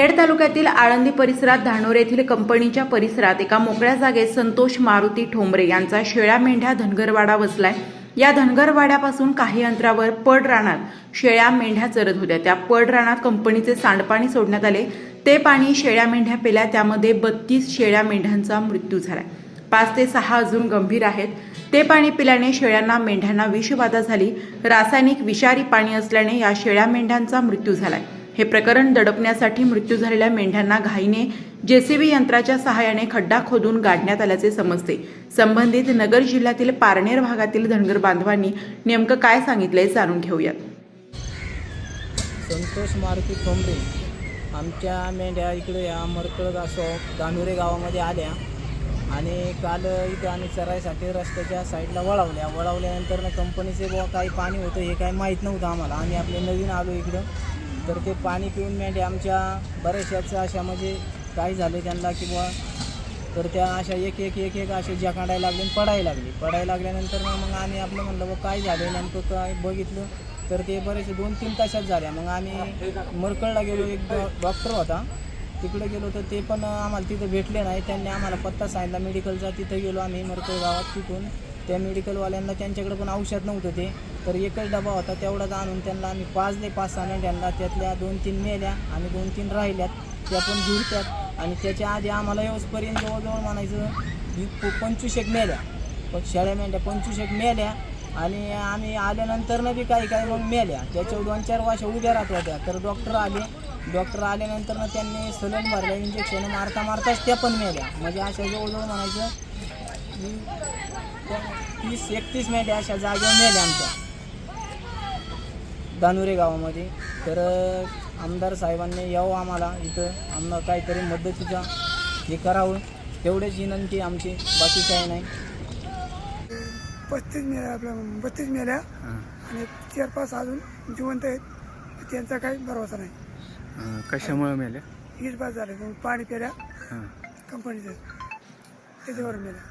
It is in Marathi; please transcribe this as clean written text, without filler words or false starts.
खेड तालुक्यातील आळंदी परिसरात धानोर येथील कंपनीच्या परिसरात एका मोकळ्या जागेत संतोष मारुती ठोंबरे यांचा शेळ्या मेंढ्या धनगरवाडा वसलाय। या धनगरवाड्यापासून काही अंतरावर पड रानात शेळ्या मेंढ्या चरत होत्या। त्या पड रानात कंपनीचे सांडपाणी सोडण्यात आले। ते पाणी शेळ्या मेंढ्या पिल्या, त्यामध्ये 32 शेळ्या मेंढ्यांचा मृत्यू झालाय। 5 ते 6 अजून गंभीर आहेत। ते पाणी पिल्याने शेळ्यांना मेंढ्यांना विषबाधा झाली। रासायनिक विषारी पाणी असल्याने या शेळ्या मेंढ्यांचा मृत्यू झालाय। हे प्रकरण दडपण्यासाठी मृत्यू झालेल्या मेंढ्यांना घाईने जेसीबी यंत्राच्या सहाय्याने खड्डा खोदून गाडण्यात आल्याचे समजते। संबंधित नगर जिल्ह्यातील पारनेर भागातील धनगर बांधवांनी नेमकं काय सांगितलंय जाणून घेऊयात। संतोष मारुती ठोंबरे आमच्या मेंढ्या इकडे या मरकळ धानोरे गावामध्ये आल्या आणि काल इथं आम्ही चरायसाठी रस्त्याच्या साईडला वळवल्यानंतर कंपनीचे बुवा काही पाणी होतं हे काही माहीत नव्हतं आम्हाला। आम्ही आपले नवीन आलो इकडं, तर ते पाणी पिऊन मेंढ्या आमच्या बऱ्याचशाच अशा म्हणजे काय झाले त्यांना किंवा तर त्या अशा एक असे जकाडायला लागले, पडायला लागल्यानंतर मग आम्ही आपलं म्हणलं बा काय झालं नेमकं, काय बघितलं तर ते बरेचसे 2-3 तासात झाल्या। मग आम्ही मरकळला गेलो, एक डॉक्टर होता तिकडे गेलो तर ते पण आम्हाला तिथं भेटले नाही। त्यांनी आम्हाला पत्ता सांगितला मेडिकलचा, तिथं गेलो आम्ही मरकळ गावात। तिथून त्या मेडिकलवाल्यांना त्यांच्याकडे पण औषध नव्हतं ते, तर एकच डबा होता तेवढाच आणून त्यांना आम्ही पाजले 5-6 मेंढ्यांना। त्यातल्या 2-3 मेल्या आणि 2-3 राहिल्यात, त्या पण जुळत्यात। आणि त्याच्या आधी आम्हाला येऊसपर्यंत जवळजवळ म्हणायचं 25 मेल्या, पण शेळ्या मेंढ्या 25 मेल्या। आणि आम्ही आल्यानंतर बी काही मग मेल्या, त्याच्यावर 2-4 वाशा उभ्या राहत होत्या। तर डॉक्टर आल्यानंतर त्यांनी सलन भरल्या, इंजेक्शन मारताच त्या पण मेल्या। म्हणजे अशा जवळजवळ म्हणायचं 30-31 मेंढ्या अशा जागेवर मेल्या आमच्या धानोरे गावामध्ये। तर आमदार साहेबांनी यावं आम्हाला इथं, आम्हाला काहीतरी मदतीचा हे करावं, तेवढेच विनंती आमची, बाकी काही नाही। 32 मेल्या आणि 4-5 अजून जिवंत आहेत, त्यांचा काही भरोसा नाही। कशामुळे मेल्या? हीच बात झाली, पाणी प्यायल्या कंपनीचं, त्याच्यावर मेल्या।